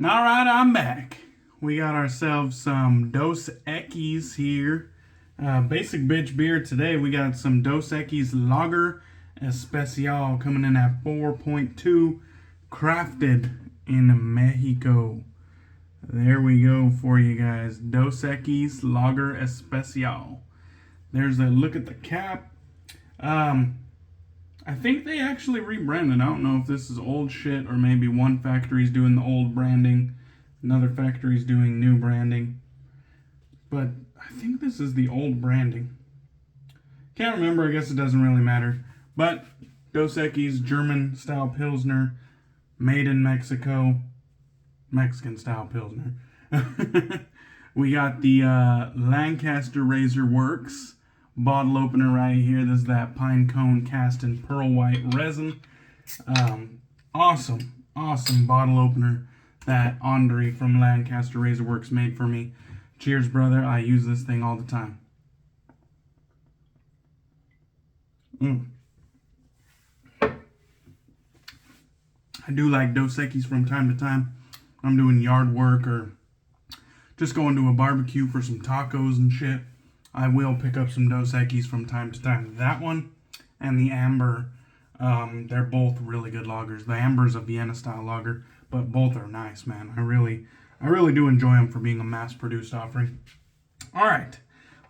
Alright, I'm back. We got ourselves some Dos Equis here. Basic bitch beer today. We got some Dos Equis Lager Especial coming in at 4.2, crafted in Mexico. There we go for you guys. Dos Equis Lager Especial. There's a look at the cap. I think they actually rebranded. I don't know if this is old shit or maybe one factory's doing the old branding, another factory's doing new branding. But I think this is the old branding. Can't remember, I guess it doesn't really matter. But Dos Equis German style Pilsner, made in Mexico, Mexican style Pilsner. We got the Lancaster Razor Works bottle opener right here. This is that pine cone cast in pearl white resin. Awesome bottle opener that Andre from Lancaster Razor Works made for me. Cheers, brother. I use this thing all the time. I do like Dos Equis from time to time. I'm doing yard work or just going to a barbecue for some tacos and shit. I will pick up some Dos Equis from time to time. That one and the Amber, they're both really good lagers. The Amber's a Vienna style lager, but both are nice, man. I really do enjoy them for being a mass-produced offering. All right,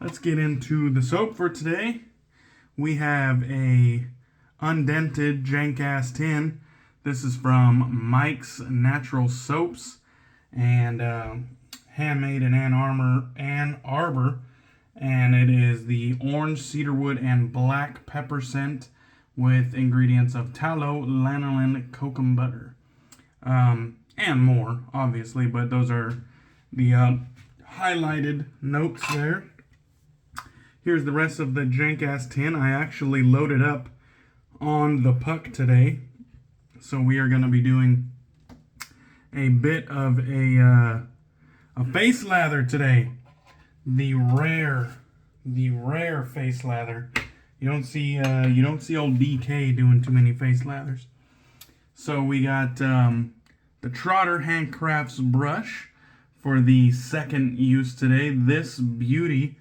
let's get into the soap for today. We have a undented jank-ass tin. This is from Mike's Natural Soaps and handmade in Ann Arbor. And it is the orange cedarwood and black pepper scent with ingredients of tallow, lanolin, kokum butter, and more, obviously. But those are the highlighted notes there. Here's the rest of the jank-ass tin. I actually loaded up on the puck today, so we are going to be doing a bit of a face lather today. The rare face lather. You don't see old DK doing too many face lathers. So we got the Trotter Handcrafts brush for the second use today. This beauty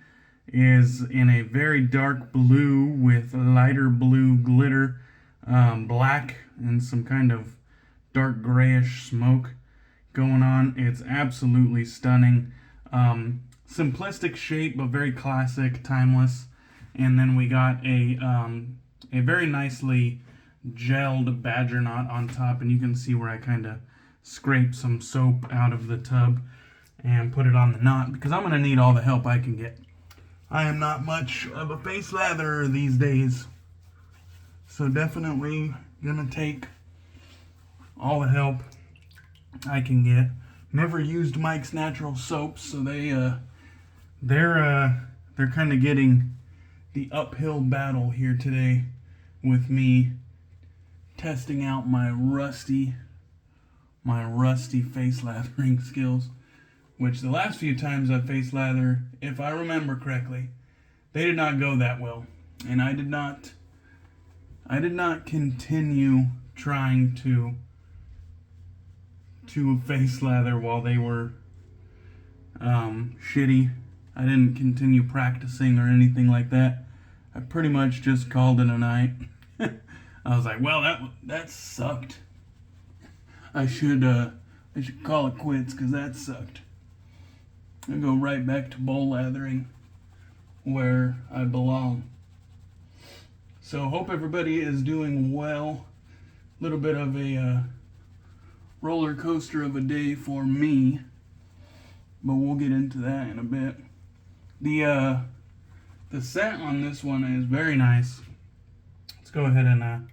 is in a very dark blue with lighter blue glitter, black, and some kind of dark grayish smoke going on. It's absolutely stunning. Simplistic shape, but very classic, timeless. And then we got a very nicely gelled badger knot on top, and you can see where I kind of scraped some soap out of the tub and put it on the knot, because I'm going to need all the help I can get. I am not much of a face latherer these days, so definitely going to take all the help I can get. Never used Mike's Natural Soaps, so they're kind of getting the uphill battle here today with me testing out my rusty face lathering skills, which the last few times I face lather, if I remember correctly, they did not go that well, and I did not continue trying to face lather while they were shitty. I didn't continue practicing or anything like that. I pretty much just called it a night. I was like, well, that sucked. I should call it quits, because that sucked. I go right back to bowl lathering where I belong. So hope everybody is doing well. A little bit of a roller coaster of a day for me, but we'll get into that in a bit. The scent on this one is very nice. Let's go ahead and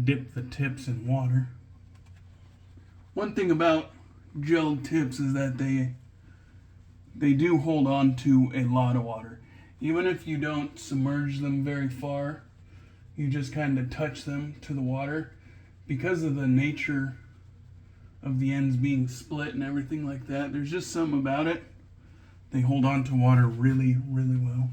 dip the tips in water. One thing about gelled tips is that they do hold on to a lot of water. Even if you don't submerge them very far, you just kind of touch them to the water. Because of the nature of the ends being split and everything like that, there's just something about it. They hold on to water really, really well.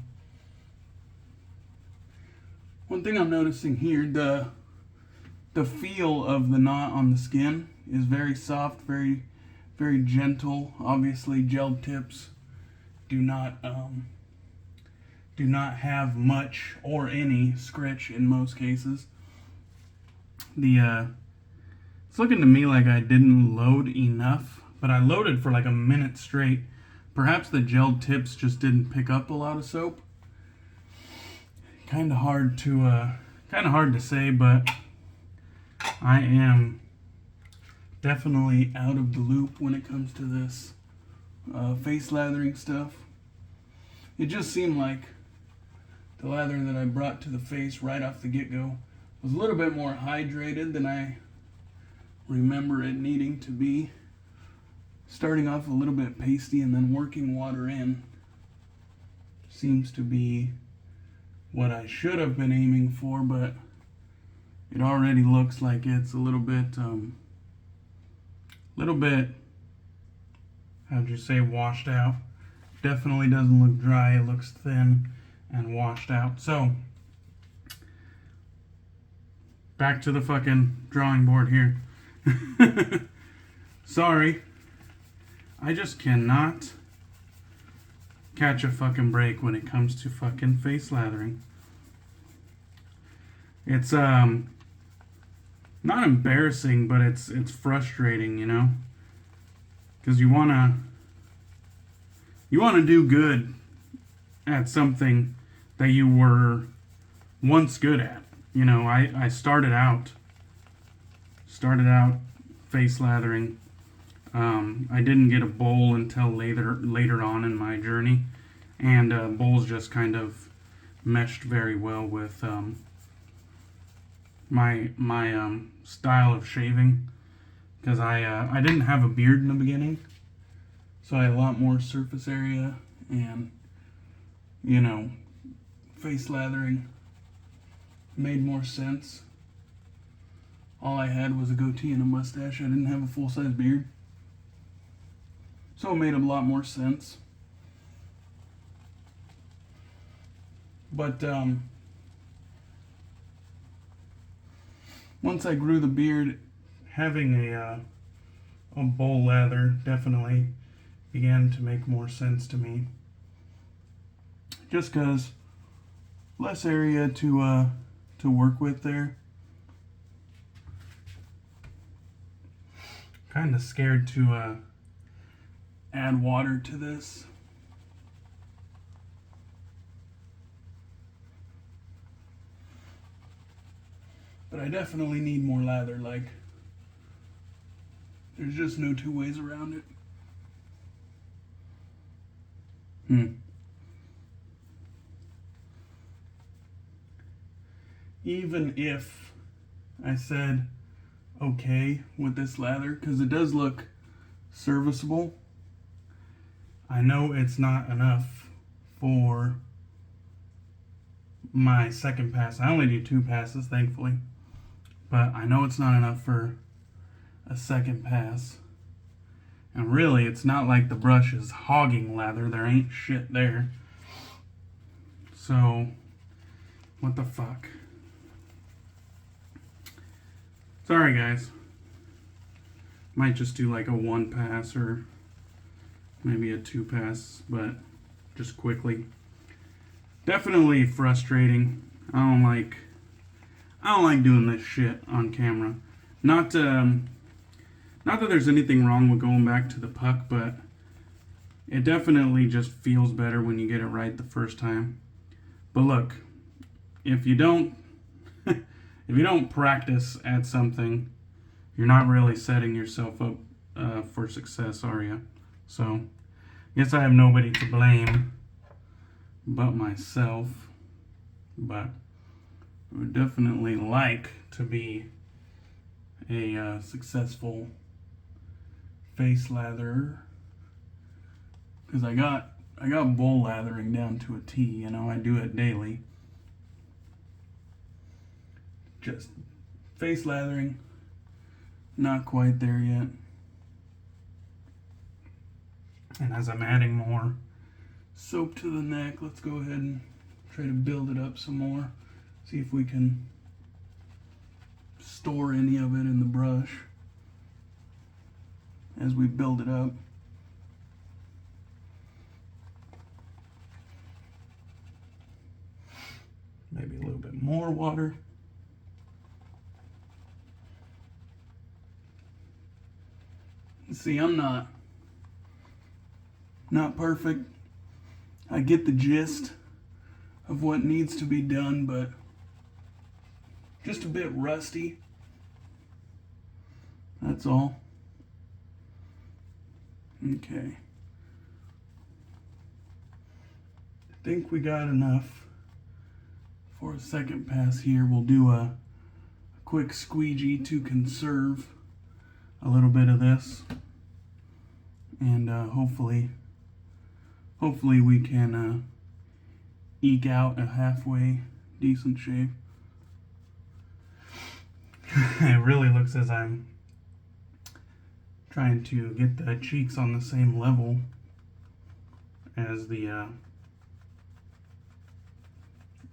One thing I'm noticing here, the feel of the knot on the skin is very soft, very, very gentle. Obviously, gel tips do not have much or any scritch in most cases. It's looking to me like I didn't load enough, but I loaded for like a minute straight. Perhaps the gel tips just didn't pick up a lot of soap. Kind of hard to say, but I am definitely out of the loop when it comes to this face lathering stuff. It just seemed like the lather that I brought to the face right off the get-go was a little bit more hydrated than I remember it needing to be. Starting off a little bit pasty and then working water in seems to be what I should have been aiming for, but it already looks like it's a little bit, how'd you say, washed out. Definitely doesn't look dry. It looks thin and washed out. So, back to the fucking drawing board here. Sorry. I just cannot catch a fucking break when it comes to fucking face lathering. It's not embarrassing, but it's frustrating, you know? Because you wanna do good at something that you were once good at. You know, I started out face lathering. I didn't get a bowl until later on in my journey, and bowls just kind of meshed very well with my style of shaving, because I didn't have a beard in the beginning, so I had a lot more surface area, and you know, face lathering made more sense. All I had was a goatee and a mustache. I didn't have a full-size beard. So it made a lot more sense. But once I grew the beard, having a bowl lather definitely began to make more sense to me. Just because less area to work with there. Kind of scared to add water to this. But I definitely need more lather, like, there's just no two ways around it. Even if I said okay with this lather, because it does look serviceable, I know it's not enough for my second pass. I only do 2 passes, thankfully, but I know it's not enough for a second pass. And really, it's not like the brush is hogging lather. There ain't shit there. So, what the fuck? Sorry, guys. Might just do like a 1 pass or maybe a 2 pass, but just quickly. Definitely frustrating. I don't like doing this shit on camera. Not that there's anything wrong with going back to the puck, but it definitely just feels better when you get it right the first time. But look, if you don't practice at something, you're not really setting yourself up for success, are you? So, I guess I have nobody to blame but myself. But I would definitely like to be a successful face latherer, because I got bowl lathering down to a T. You know, I do it daily. Just face lathering, not quite there yet. And as I'm adding more soap to the neck, let's go ahead and try to build it up some more. See if we can store any of it in the brush. as we build it up. Maybe a little bit more water. See, I'm not perfect. I get the gist of what needs to be done, but just a bit rusty. That's all. Okay. I think we got enough for a second pass here. We'll do a quick squeegee to conserve a little bit of this, and hopefully we can eke out a halfway decent shave. It really looks as I'm trying to get the cheeks on the same level as the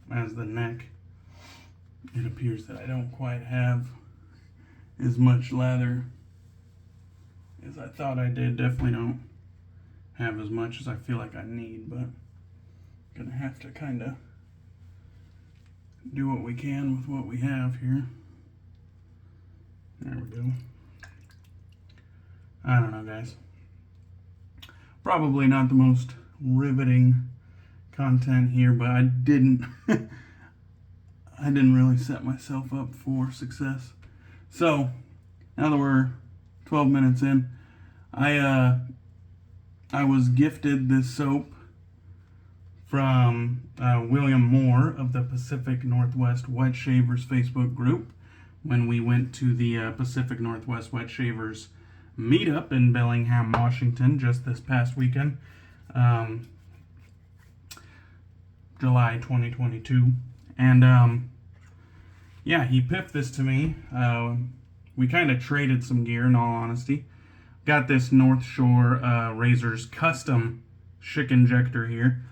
neck. It appears that I don't quite have as much lather as I thought I did. Definitely don't have as much as I feel like I need, but I'm gonna have to kind of do what we can with what we have here. There we go. I don't know, guys. Probably not the most riveting content here, but I didn't really set myself up for success. So now that we're 12 minutes in, I was gifted this soap from William Moore of the Pacific Northwest Wet Shavers Facebook group when we went to the Pacific Northwest Wet Shavers meetup in Bellingham, Washington just this past weekend, July 2022. And yeah, he piffed this to me. We kind of traded some gear, in all honesty. Got this North Shore Razors custom Schick Injector here.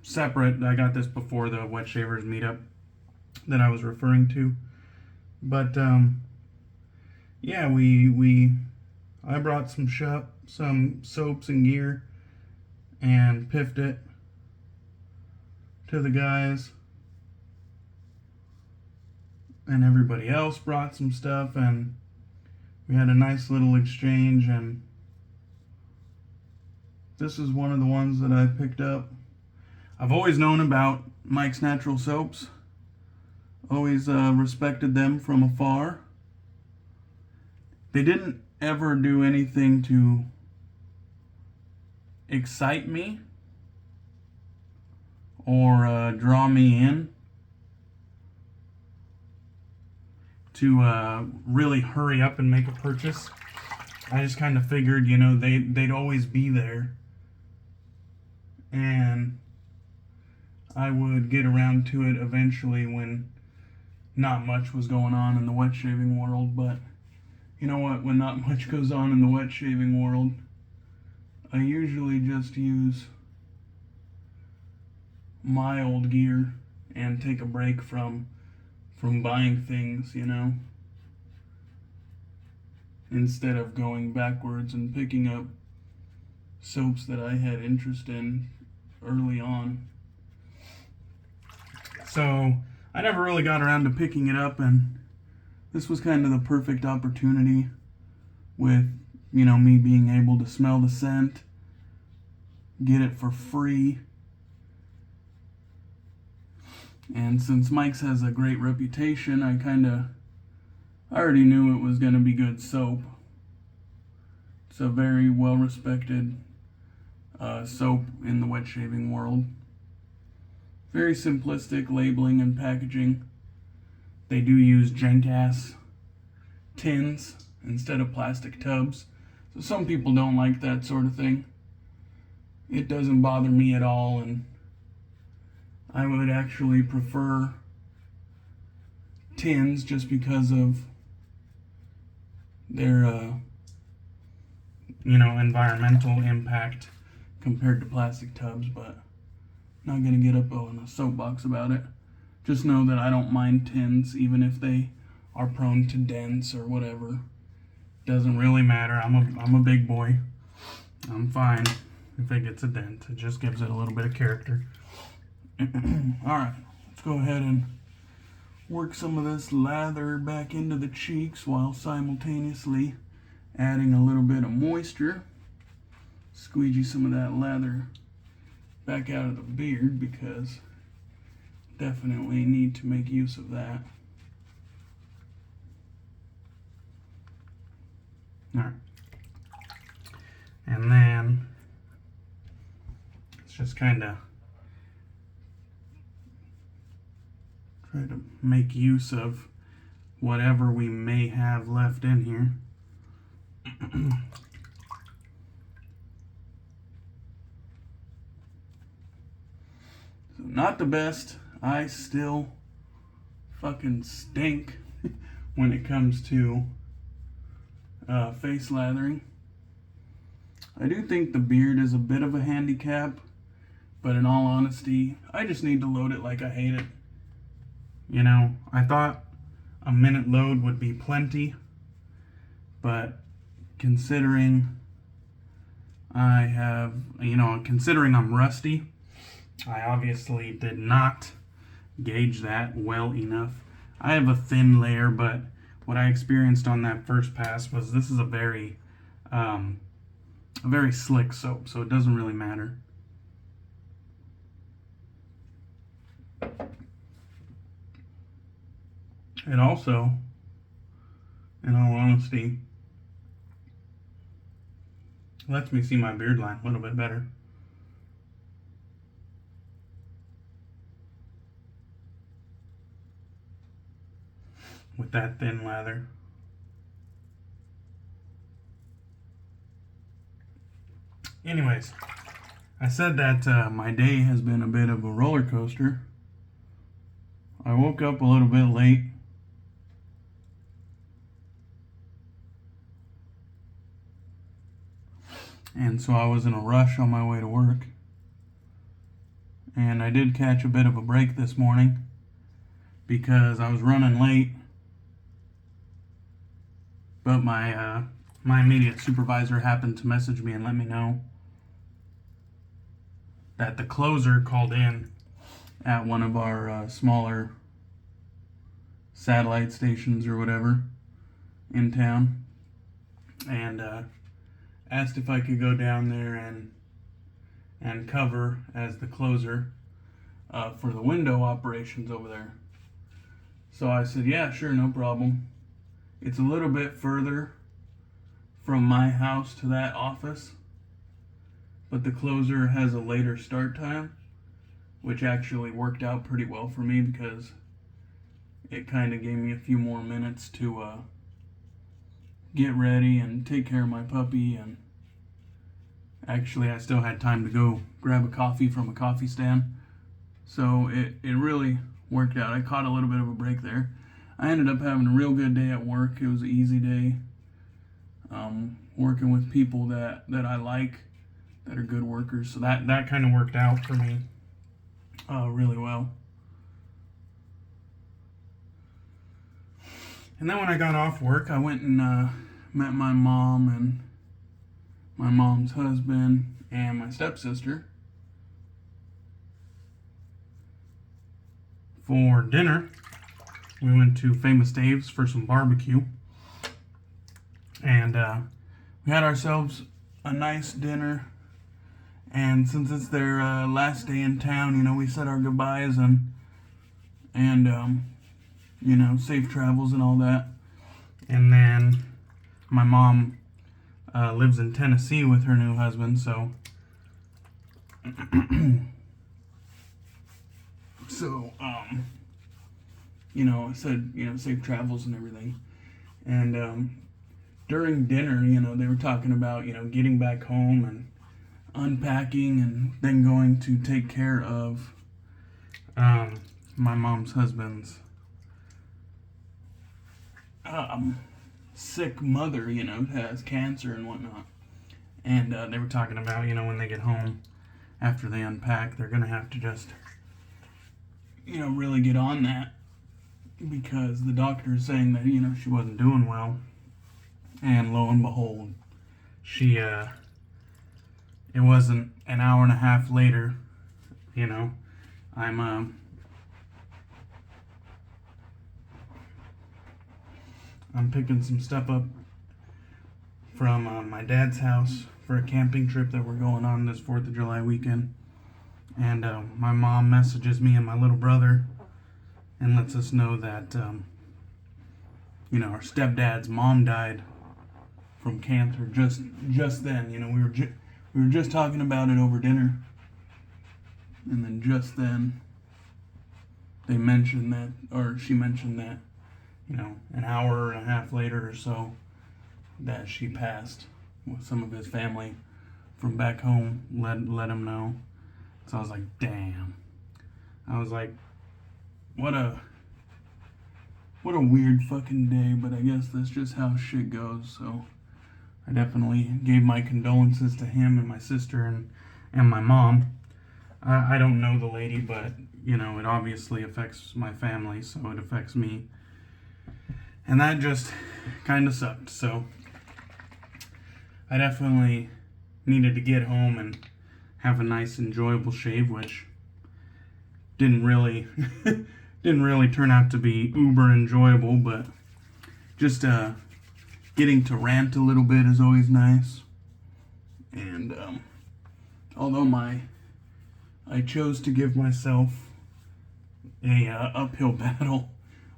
Separate, I got this before the Wet Shavers meetup that I was referring to. But yeah, I brought some soaps and gear and piffed it to the guys. And everybody else brought some stuff, and we had a nice little exchange, and this is one of the ones that I picked up. I've always known about Mike's Natural Soaps. Always respected them from afar. They didn't ever do anything to excite me or draw me in to really hurry up and make a purchase. I just kind of figured, you know, they'd always be there, and I would get around to it eventually when not much was going on in the wet shaving world. But you know what, when not much goes on in the wet shaving world, I usually just use my old gear and take a break from buying things, you know, instead of going backwards and picking up soaps that I had interest in early on. So I never really got around to picking it up, and this was kind of the perfect opportunity with, you know, me being able to smell the scent, get it for free. And since Mike's has a great reputation, I already knew it was going to be good soap. It's a very well respected soap in the wet shaving world. Very simplistic labeling and packaging. They do use jank-ass tins instead of plastic tubs. So some people don't like that sort of thing. It doesn't bother me at all, and I would actually prefer tins just because of their, you know, environmental impact compared to plastic tubs, but not going to get up on a soapbox about it. Just know that I don't mind tins, even if they are prone to dents or whatever. Doesn't really matter. I'm a big boy. I'm fine if it gets a dent. It just gives it a little bit of character. Alright, let's go ahead and work some of this lather back into the cheeks while simultaneously adding a little bit of moisture. Squeegee some of that lather back out of the beard because definitely need to make use of that. Alright. And then let's just kind of try to make use of whatever we may have left in here. So not the best. I still fucking stink when it comes to face lathering. I do think the beard is a bit of a handicap, but in all honesty, I just need to load it like I hate it. You know, I thought a minute load would be plenty, but considering considering I'm rusty, I obviously did not gauge that well enough. I have a thin layer, but what I experienced on that first pass was this is a very slick soap, so it doesn't really matter. It also, in all honesty, lets me see my beard line a little bit better. With that thin lather. Anyways, I said that my day has been a bit of a roller coaster. I woke up a little bit late. And so I was in a rush on my way to work. And I did catch a bit of a break this morning because I was running late. But my immediate supervisor happened to message me and let me know that the closer called in at one of our smaller satellite stations or whatever in town, and asked if I could go down there and cover as the closer for the window operations over there. So I said, yeah, sure, no problem. It's a little bit further from my house to that office, but the closer has a later start time, which actually worked out pretty well for me because it kind of gave me a few more minutes to get ready and take care of my puppy. And actually I still had time to go grab a coffee from a coffee stand, so it really worked out. I caught a little bit of a break there. I ended up having a real good day at work. It was an easy day, working with people that I like, that are good workers. So that kind of worked out for me really well. And then when I got off work, I went and met my mom and my mom's husband and my stepsister for dinner. We went to Famous Dave's for some barbecue, and we had ourselves a nice dinner. And since it's their last day in town, you know, we said our goodbyes and you know, safe travels and all that. And then my mom lives in Tennessee with her new husband, so you know, I said, you know, safe travels and everything. And during dinner, you know, they were talking about, you know, getting back home and unpacking and then going to take care of my mom's husband's sick mother, you know, has cancer and whatnot. And they were talking about, you know, when they get home after they unpack, they're going to have to just, you know, really get on that, because the doctor is saying that, you know, she wasn't doing well. And lo and behold, she, it wasn't an hour and a half later, you know, I'm picking some stuff up from my dad's house for a camping trip that we're going on this 4th of July weekend. And my mom messages me and my little brother and lets us know that, you know, our stepdad's mom died from cancer just then. You know, we were just talking about it over dinner, and then just then they mentioned that, or she mentioned that, you know, an hour and a half later or so, that she passed. With some of his family from back home let him know. So I was like, damn. I was like, what a weird fucking day, but I guess that's just how shit goes. So I definitely gave my condolences to him and my sister and my mom. I don't know the lady, but, you know, it obviously affects my family, so it affects me. And that just kind of sucked. So I definitely needed to get home and have a nice, enjoyable shave, which didn't really turn out to be uber enjoyable, but just getting to rant a little bit is always nice. And although I chose to give myself a uphill battle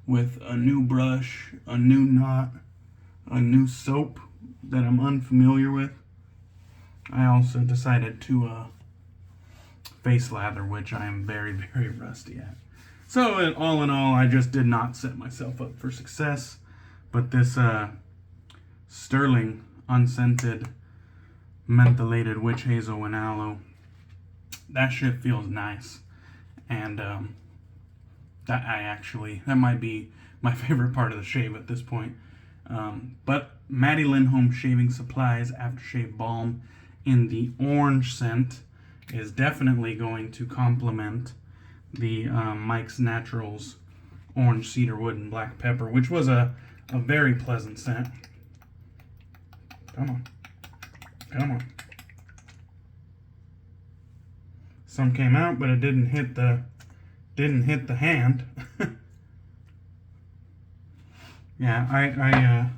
with a new brush, a new knot, a new soap that I'm unfamiliar with, I also decided to face lather, which I am very, very rusty at. So all in all, I just did not set myself up for success. But this Sterling unscented mentholated witch hazel and aloe, that shit feels nice. And that might be my favorite part of the shave at this point. But Matti Lindholm Shaving Supplies Aftershave Balm in the orange scent is definitely going to complement the Mike's Naturals orange cedarwood and black pepper, which was a very pleasant scent. Come on. Some came out, but it didn't hit the hand. Yeah, I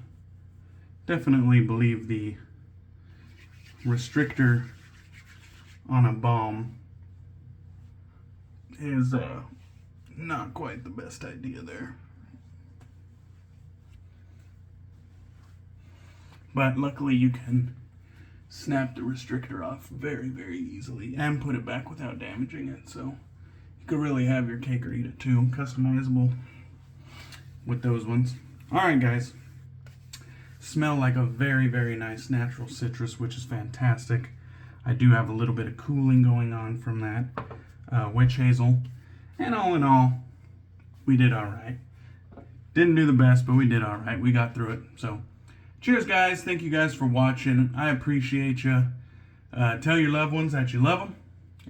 definitely believe the restrictor on a balm is not quite the best idea there. But luckily you can snap the restrictor off very, very easily and put it back without damaging it. So you could really have your cake or eat it too. Customizable with those ones. Alright guys. Smell like a very, very nice natural citrus, which is fantastic. I do have a little bit of cooling going on from that witch hazel. And all in all, we did alright. Didn't do the best, but we did alright. We got through it. So, cheers guys. Thank you guys for watching. I appreciate you. Tell your loved ones that you love them.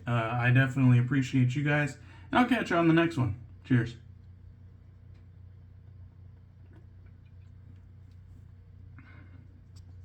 I definitely appreciate you guys. And I'll catch you on the next one. Cheers.